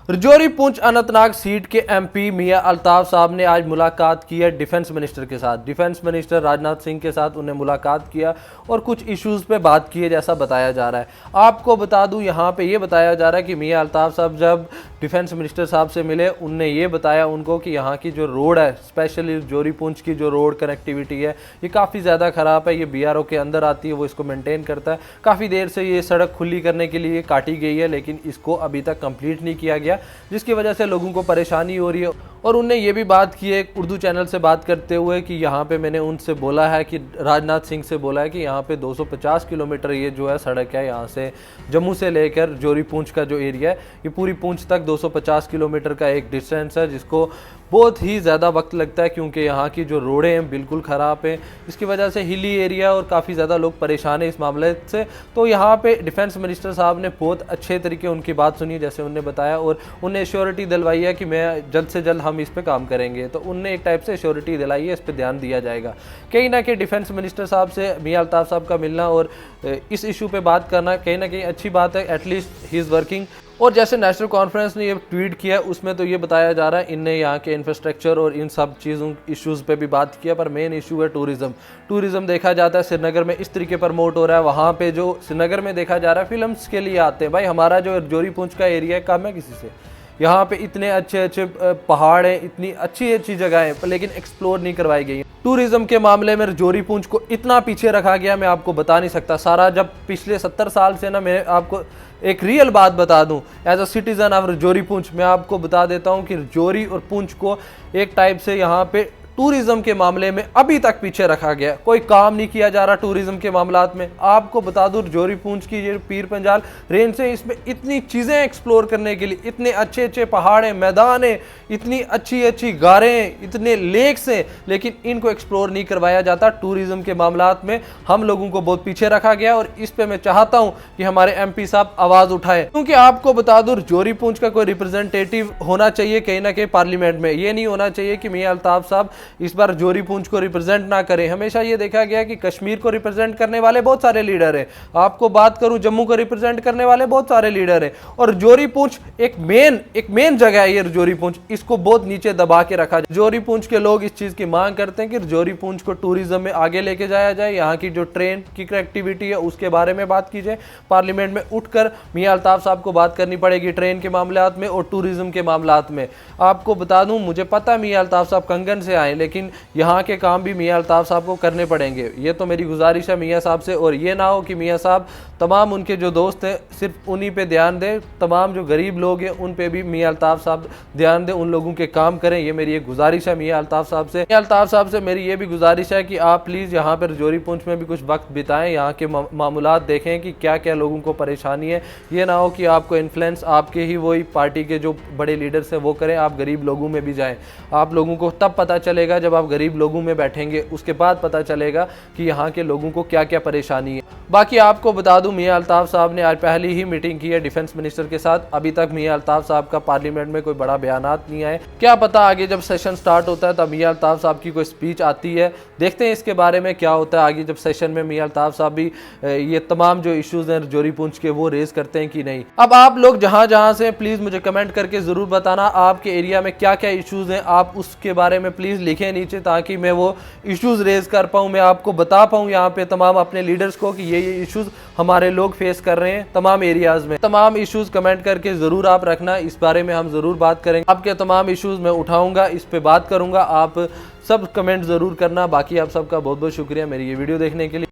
Rajouri Poonch Anantnag seat के MP मियां अल्ताफ साहब ने आज मुलाकात की है डिफेंस मिनिस्टर के साथ। डिफेंस मिनिस्टर राजनाथ सिंह के साथ उन्हें मुलाकात किया और कुछ इश्यूज़ पे बात की है जैसा बताया जा रहा है। आपको बता दूं यहाँ पे ये बताया जा रहा है कि मियां अल्ताफ साहब जब डिफेंस मिनिस्टर साहब से मिले उनने ये बताया उनको कि यहाँ की जो रोड है, स्पेशली रजौरी पुंछ की जो रोड कनेक्टिविटी है ये काफ़ी ज़्यादा ख़राब है। ये बीआरओ के अंदर आती है, वो इसको मेनटेन करता है। काफ़ी देर से ये सड़क खुली करने के लिए काटी गई है लेकिन इसको अभी तक कंप्लीट नहीं किया गया, जिसकी वजह से लोगों को परेशानी हो रही है। और उनने ये भी बात की है उर्दू चैनल से बात करते हुए कि यहाँ पे मैंने उनसे बोला है कि राजनाथ सिंह से बोला है कि यहाँ पे 250 किलोमीटर ये जो है सड़क है, यहाँ से जम्मू से लेकर रजौरी पुंछ का जो एरिया है ये पूरी पुंछ तक 250 किलोमीटर का एक डिस्टेंस है, जिसको बहुत ही ज़्यादा वक्त लगता है क्योंकि यहाँ की जो रोडें हैं बिल्कुल ख़राब हैं। इसकी वजह से हिली एरिया और काफ़ी ज़्यादा लोग परेशान हैं इस मामले से। तो यहाँ पे डिफेंस मिनिस्टर साहब ने बहुत अच्छे तरीके उनकी बात सुनी जैसे उनने बताया, और उन्हें श्योरिटी दिलवाई है कि मैं जल्द से जल्द हम इस पर काम करेंगे। तो उनने एक टाइप से श्योरिटी दिलाई है, इस पर ध्यान दिया जाएगा। कहीं ना कहीं डिफेंस मिनिस्टर साहब से मियां अल्ताफ साहब का मिलना और इस इशू पे बात करना कहीं ना कहीं अच्छी बात है। At least he is working. और जैसे नेशनल कॉन्फ्रेंस ने ये ट्वीट किया उसमें तो ये बताया जा रहा है इनने यहाँ के इंफ्रास्ट्रक्चर और इन सब चीज़ों इश्यूज़ पे भी बात किया, पर मेन इशू है टूरिज़्म देखा जाता है श्रीनगर में इस तरीके प्रमोट हो रहा है। वहाँ पे जो श्रीनगर में देखा जा रहा है फिल्म्स के लिए आते हैं। भाई हमारा जो रजौरी पुंछ का एरिया है कम है किसी से। यहाँ पे इतने अच्छे अच्छे पहाड़ हैं, इतनी अच्छी अच्छी जगह है लेकिन एक्सप्लोर नहीं करवाई गई। टूरिज्म के मामले में रजौरी पुंछ को इतना पीछे रखा गया मैं आपको बता नहीं सकता। सारा जब पिछले 70 साल से ना, मैं आपको एक रियल बात बता दूं as a citizen of Rajouri Poonch, मैं आपको बता देता हूं कि रजौरी और पुंछ को एक टाइप से यहाँ पे टूरिज्म के मामले में अभी तक पीछे रखा गया। कोई काम नहीं किया जा रहा टूरिज्म के मामलात में। आपको बता दूं रजौरी पुंछ की ये पीर पंजाल रेंज से इसमें इतनी चीज़ें एक्सप्लोर करने के लिए, इतने अच्छे अच्छे पहाड़ हैं, मैदान हैं, इतनी अच्छी अच्छी गारें हैं, इतने लेक्स हैं, लेकिन इनको एक्सप्लोर नहीं करवाया जाता। टूरिज्म के मामलात में हम लोगों को बहुत पीछे रखा गया और इस पर मैं चाहता हूँ कि हमारे एमपी साहब आवाज़ उठाए, क्योंकि आपको बता दूं रजौरी पुंछ का कोई रिप्रेजेंटेटिव होना चाहिए कहीं ना कहीं पार्लियामेंट में। ये नहीं होना चाहिए कि मियां अल्ताफ साहब इस बार रजौरी पुंछ को रिप्रेजेंट ना करें। हमेशा ये देखा गया कि कश्मीर को रिप्रेजेंट करने वाले बहुत सारे लीडर हैं। आपको बात करूं जम्मू को रिप्रेजेंट करने वाले बहुत सारे लीडर हैं, और रजौरी पुंछ एक मेन जगह है। ये रजौरी पुंछ इसको बहुत नीचे दबा के रखा जाए। रजौरी पुंछ के लोग इस चीज की मांग करते हैं कि रजौरी पुंछ को टूरिज्म में आगे लेके जाया जाए। यहाँ की जो ट्रेन की कनेक्टिविटी है उसके बारे में बात की जाए। पार्लियामेंट में उठकर मियां अल्ताफ साहब को बात करनी पड़ेगी ट्रेन के मामलात में और टूरिज्म के मामलात में। आपको बता दूं मुझे पता है मियां अल्ताफ साहब कंगन से आए, लेकिन यहाँ के काम भी मियां अल्ताफ साहब को करने पड़ेंगे। ये तो मेरी गुजारिश है मियां साहब से। और ये ना हो कि मियां साहब तमाम उनके जो दोस्त हैं सिर्फ उन्हीं पे ध्यान दें, तमाम जो गरीब लोग हैं उन पे भी मियां अल्ताफ साहब ध्यान दें, उन लोगों के काम करें। ये मेरी एक गुजारिश है मियां अल्ताफ साहब से। मियां अल्ताफ साहब से मेरी ये भी गुजारिश है कि आप प्लीज़ यहाँ पर रजौरी पुंछ में भी कुछ वक्त बिताएं, यहाँ के मामूलात देखें कि क्या क्या लोगों को परेशानी है। ये ना हो कि आपको इन्फ्लुएंस आपके ही वही पार्टी के जो बड़े लीडर्स हैं वो करें, आप गरीब लोगों में भी जाएँ। आप लोगों को तब पता चलेगा जब आप गरीब लोगों में बैठेंगे, उसके बाद पता चलेगा कि यहाँ के लोगों को क्या क्या परेशानी है। बाकी आपको बता दूं मियां अल्ताफ साहब ने आज पहली ही मीटिंग की है डिफेंस मिनिस्टर के साथ। अभी तक मियां अल्ताफ साहब का पार्लियामेंट में कोई बड़ा बयानात नहीं आए। क्या पता आगे जब सेशन स्टार्ट होता है तब मियां अल्ताफ साहब की कोई स्पीच आती है। देखते हैं इसके बारे में क्या होता है आगे जब सेशन में मियां अल्ताफ साहब भी ये तमाम जो इश्यूज हैं रजौरी पुंछ के वो रेज करते हैं कि नहीं। अब आप लोग जहाँ से प्लीज़ मुझे कमेंट करके ज़रूर बताना आपके एरिया में क्या क्या इशूज़ हैं। आप उसके बारे में प्लीज़ लिखें नीचे ताकि मैं वो इश्यूज़ रेज कर पाऊँ, मैं आपको बता पाऊँ यहाँ पे तमाम अपने लीडर्स को कि ये इश्यूज़ हमारे लोग फेस कर रहे हैं तमाम एरियाज़ में। तमाम इश्यूज़ कमेंट करके ज़रूर आप रखना, इस बारे में हम ज़रूर बात करेंगे। आपके तमाम इश्यूज़ मैं उठाऊँगा, इस पर बात करूँगा। आप सब कमेंट ज़रूर करना। बाकी आप सबका बहुत बहुत शुक्रिया मेरी ये वीडियो देखने के लिए।